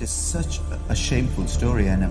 It is such a shameful story, and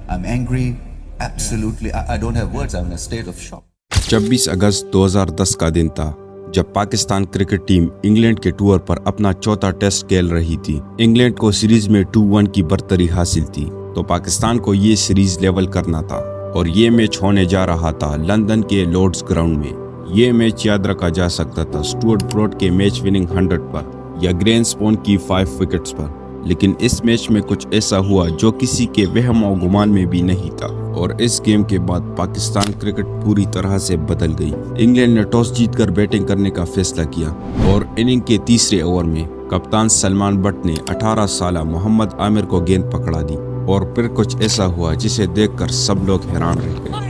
I'm angry. Absolutely, I don't have words. I'm in a state of shock. 26 अगस्त 2010 का दिन था जब Pakistan cricket team England के tour पर अपना चौथा टेस्ट खेल रही थी। इंग्लैंड को सीरीज में 2-1 की बढ़तरी हासिल थी, तो पाकिस्तान को ये सीरीज लेवल करना था और ये मैच होने जा रहा था लंदन के लॉर्ड्स ग्राउंड में। ये मैच याद रखा जा सकता था स्टुअर्ट ब्रॉड के मैच विनिंग 100 पर या ग्रेन स्पोन की 5 विकेट्स पर, लेकिन इस मैच में कुछ ऐसा हुआ जो किसी के वहम और गुमान में भी नहीं था और इस गेम के बाद पाकिस्तान क्रिकेट पूरी तरह से बदल गई। इंग्लैंड ने टॉस जीतकर बैटिंग करने का फैसला किया और इनिंग के तीसरे ओवर में कप्तान सलमान बट ने 18 साला मोहम्मद आमिर को गेंद पकड़ा दी और फिर कुछ ऐसा हुआ जिसे देखकर सब लोग हैरान रह गए।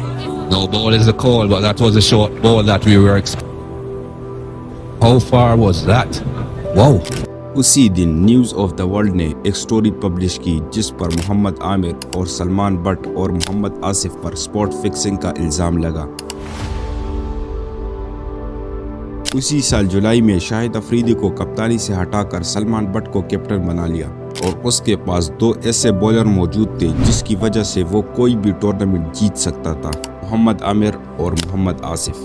No ball is a call, but that was a short ball that we were How far was that? Wow! उसी दिन न्यूज़ ऑफ द वर्ल्ड ने एक स्टोरी पब्लिश की जिस पर मोहम्मद आमिर और सलमान बट और मोहम्मद आसिफ पर स्पॉट फिक्सिंग का इल्ज़ाम लगा। उसी साल जुलाई में शाहिद अफरीदी को कप्तानी से हटाकर सलमान बट को कैप्टन बना लिया और उसके पास 2 ऐसे बॉलर मौजूद थे जिसकी वजह से वो कोई भी टूर्नामेंट जीत सकता था, मोहम्मद आमिर और मोहम्मद आसिफ।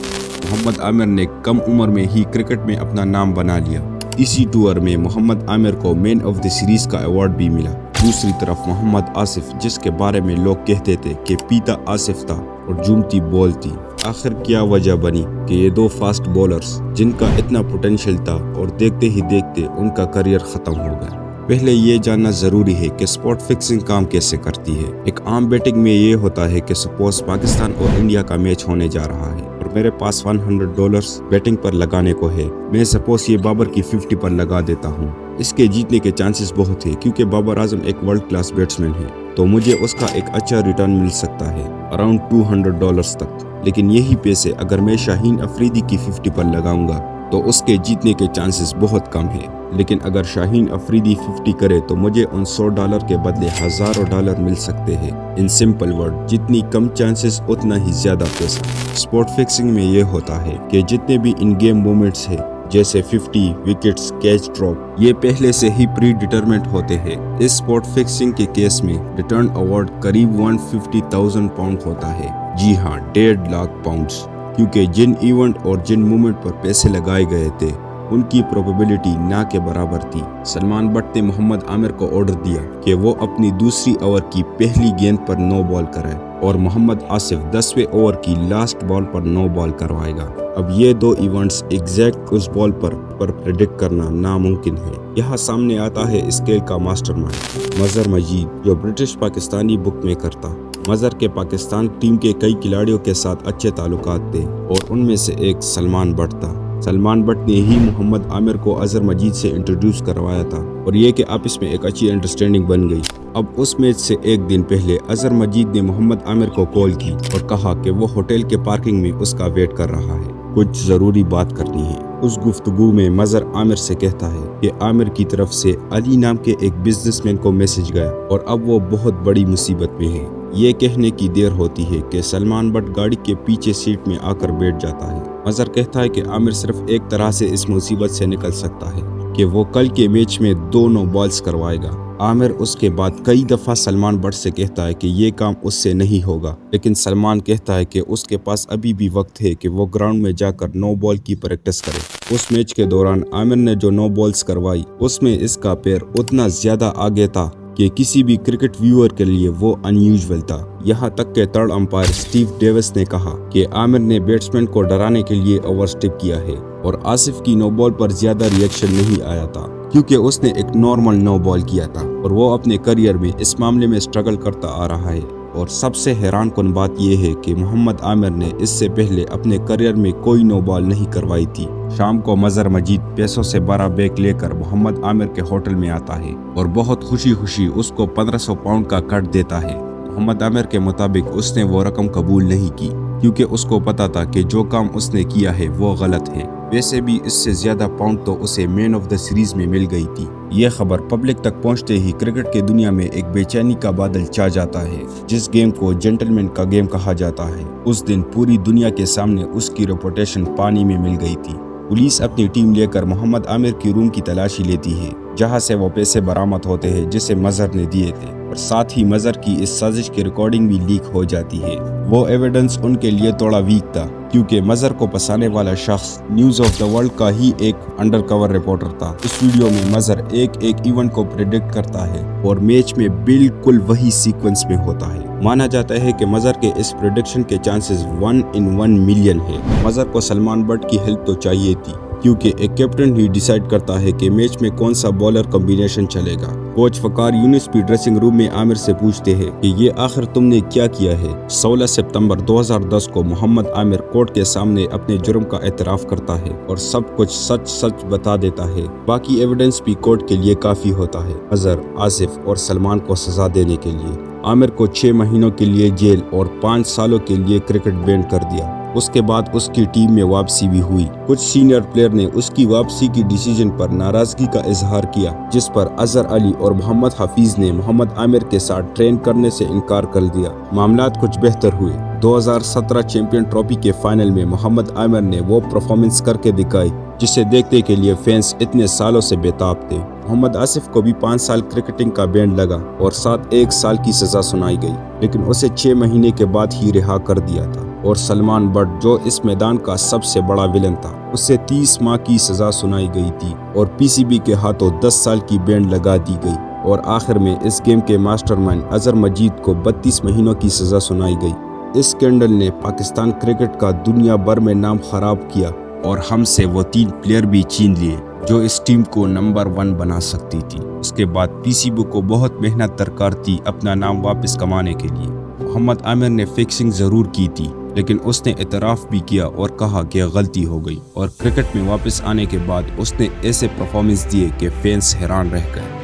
मोहम्मद आमिर ने कम उम्र में ही क्रिकेट में अपना नाम बना लिया। इसी टूर में मोहम्मद आमिर को मैन ऑफ द सीरीज का अवार्ड भी मिला। दूसरी तरफ मोहम्मद आसिफ, जिसके बारे में लोग कहते थे कि पीता आसिफ था और जूमती बॉल थी, आखिर क्या वजह बनी कि ये 2 फास्ट बॉलर्स जिनका इतना पोटेंशियल था और देखते ही देखते उनका करियर खत्म हो गया। पहले ये जानना जरूरी है कि स्पॉट फिक्सिंग काम कैसे करती है। एक आम बैटिंग में ये होता है कि सपोज पाकिस्तान और इंडिया का मैच होने जा रहा है और मेरे पास $100 बैटिंग पर लगाने को है। मैं सपोज ये बाबर की 50 पर लगा देता हूँ। इसके जीतने के चांसेस बहुत है क्योंकि बाबर आजम एक वर्ल्ड क्लास बैट्समैन है, तो मुझे उसका एक अच्छा रिटर्न मिल सकता है अराउंड $200 तक। लेकिन यही पैसे अगर मैं शाहीन अफरीदी की 50 पर लगाऊंगा तो उसके जीतने के चांसेस बहुत कम है। लेकिन अगर शाहीन अफरीदी 50 करे तो मुझे उन $100 के बदले हज़ारों डॉलर मिल सकते हैं। इन सिंपल वर्ड, जितनी कम चांसेस उतना ही ज्यादा पैसा। स्पॉट फिक्सिंग में ये होता है कि जितने भी इन गेम मोमेंट्स है जैसे 50 विकेट्स, कैच ड्रॉप, ये पहले से ही प्री डिटरमेंट होते हैं। इस स्पॉट फिक्सिंग के केस में रिटर्न अवार्ड करीब 150,000 पाउंड होता है। जी हाँ, 1.5 लाख पाउंड्स, क्योंकि जिन इवेंट और जिन मूवमेंट पर पैसे लगाए गए थे उनकी प्रोबेबिलिटी ना के बराबर थी। सलमान बट ने मोहम्मद आमिर को ऑर्डर दिया कि वो अपनी दूसरी ओवर की पहली गेंद पर 9 बॉल कराए और मोहम्मद आसिफ 10वें ओवर की लास्ट बॉल पर 9 बॉल करवाएगा। अब ये 2 इवेंट्स एग्जैक्ट उस बॉल पर प्रेडिक्ट करना नामुमकिन है। यहाँ सामने आता है स्केल का मास्टरमाइंड मजहर मजीद, जो ब्रिटिश पाकिस्तानी बुक मेकर था। मजहर के पाकिस्तान टीम के कई खिलाड़ियों के साथ अच्छे ताल्लुकात थे और उनमें से एक सलमान बट था। सलमान बट ने ही मोहम्मद आमिर को अजहर मजीद से इंट्रोड्यूस करवाया था और ये कि आपस में एक अच्छी अंडरस्टैंडिंग बन गई। अब उस मैच से एक दिन पहले अजहर मजीद ने मोहम्मद आमिर को कॉल की और कहा कि वो होटल के पार्किंग में उसका वेट कर रहा है, कुछ जरूरी बात करनी है। उस गुफ्तगू में मजहर आमिर से कहता है कि आमिर की तरफ से अली नाम के एक बिजनेसमैन को मैसेज गया और अब वो बहुत बड़ी मुसीबत में है। ये कहने की देर होती है कि सलमान बट गाड़ी के पीछे सीट में आकर बैठ जाता है। मजहर कहता है कि आमिर सिर्फ एक तरह से इस मुसीबत से निकल सकता है कि वो कल के मैच में 2 बॉल्स करवाएगा। आमिर उसके बाद कई दफ़ा सलमान बट से कहता है कि ये काम उससे नहीं होगा, लेकिन सलमान कहता है कि उसके पास अभी भी वक्त है कि वो ग्राउंड में जाकर 9 बॉल की प्रैक्टिस करे। उस मैच के दौरान आमिर ने जो 9 बॉल्स करवाई उसमें इसका पैर उतना ज्यादा आगे था कि किसी भी क्रिकेट व्यूअर के लिए वो अनयूजुअल था। यहाँ तक के थर्ड अंपायर स्टीव डेविस ने कहा कि आमिर ने बैट्समैन को डराने के लिए ओवरस्टेप किया है और आसिफ की 9 बॉल पर ज्यादा रिएक्शन नहीं आया था क्योंकि उसने एक नॉर्मल 9 बॉल किया था और वो अपने करियर में इस मामले में स्ट्रगल करता आ रहा है। और सबसे हैरान कुन बात यह है कि मोहम्मद आमिर ने इससे पहले अपने करियर में कोई 9 बॉल नहीं करवाई थी। शाम को मजहर मजीद पैसों से 12 बैग लेकर मोहम्मद आमिर के होटल में आता है और बहुत खुशी खुशी उसको 1500 पाउंड का कट देता है। मोहम्मद आमिर के मुताबिक उसने वो रकम कबूल नहीं की क्योंकि उसको पता था कि जो काम उसने किया है वो गलत है। वैसे भी इससे ज्यादा पाउंड तो उसे मैन ऑफ द सीरीज में मिल गई थी। यह खबर पब्लिक तक पहुंचते ही क्रिकेट की दुनिया में एक बेचैनी का बादल छा जाता है। जिस गेम को जेंटलमैन का गेम कहा जाता है, उस दिन पूरी दुनिया के सामने उसकी रेपुटेशन पानी में मिल गई थी। पुलिस अपनी टीम लेकर मोहम्मद आमिर की रूम की तलाशी लेती है जहां से वो पैसे बरामद होते हैं जिसे मजहर ने दिए थे, और साथ ही मजहर की इस साजिश की रिकॉर्डिंग भी लीक हो जाती है। वो एविडेंस उनके लिए थोड़ा वीक था क्योंकि मजहर को फंसाने वाला शख्स न्यूज़ ऑफ द वर्ल्ड का ही एक अंडरकवर रिपोर्टर था। इस वीडियो में मजहर एक इवेंट को प्रेडिक्ट करता है और मैच में बिल्कुल वही सीक्वेंस में होता है। माना जाता है कि मजहर के इस प्रेडिक्शन के चांसेस 1 in 1 million है। मजहर को सलमान बट की हेल्प तो चाहिए थी क्योंकि एक कैप्टन ही डिसाइड करता है कि मैच में कौन सा बॉलर कॉम्बिनेशन चलेगा। कोच फकार यूनिस भी ड्रेसिंग रूम में आमिर से पूछते हैं कि ये आखिर तुमने क्या किया है। 16 सितंबर 2010 को मोहम्मद आमिर कोर्ट के सामने अपने जुर्म का एतराफ़ करता है और सब कुछ सच बता देता है। बाकी एविडेंस भी कोर्ट के लिए काफ़ी होता है मजहर, आसिफ और सलमान को सजा देने के लिए। आमिर को 6 महीनों के लिए जेल और 5 सालों के लिए क्रिकेट बैन कर दिया। उसके बाद उसकी टीम में वापसी भी हुई। कुछ सीनियर प्लेयर ने उसकी वापसी की डिसीजन पर नाराजगी का इजहार किया, जिस पर अजहर अली और मोहम्मद हफीज ने मोहम्मद आमिर के साथ ट्रेन करने से इनकार कर दिया। मामलात कुछ बेहतर हुए। 2017 चैंपियन ट्रॉफी के फाइनल में मोहम्मद आमिर ने वो परफॉर्मेंस करके दिखाई जिसे देखने के लिए फैंस इतने सालों से बेताब थे। मोहम्मद आसिफ को भी 5 साल क्रिकेटिंग का बैन लगा और साथ 1 साल की सजा सुनाई गई, लेकिन उसे 6 महीने के बाद ही रिहा कर दिया था। और सलमान बट जो इस मैदान का सबसे बड़ा विलन था, उसे 30 माह की सजा सुनाई गई थी और पीसीबी के हाथों 10 साल की बैन लगा दी गई। और आखिर में इस गेम के मास्टरमाइंड अजहर मजीद को 32 महीनों की सजा सुनाई गई। इस स्कैंडल ने पाकिस्तान क्रिकेट का दुनिया भर में नाम खराब किया और हमसे वो 3 प्लेयर भी छीन लिए जो इस टीम को नंबर 1 बना सकती थी। उसके बाद पीसीबी को बहुत मेहनत दरकार थी अपना नाम वापस कमाने के लिए। मोहम्मद आमिर ने फिक्सिंग ज़रूर की थी, लेकिन उसने एतराफ़ भी किया और कहा कि गलती हो गई। और क्रिकेट में वापस आने के बाद उसने ऐसे परफॉर्मेंस दिए कि फैंस हैरान रह गए।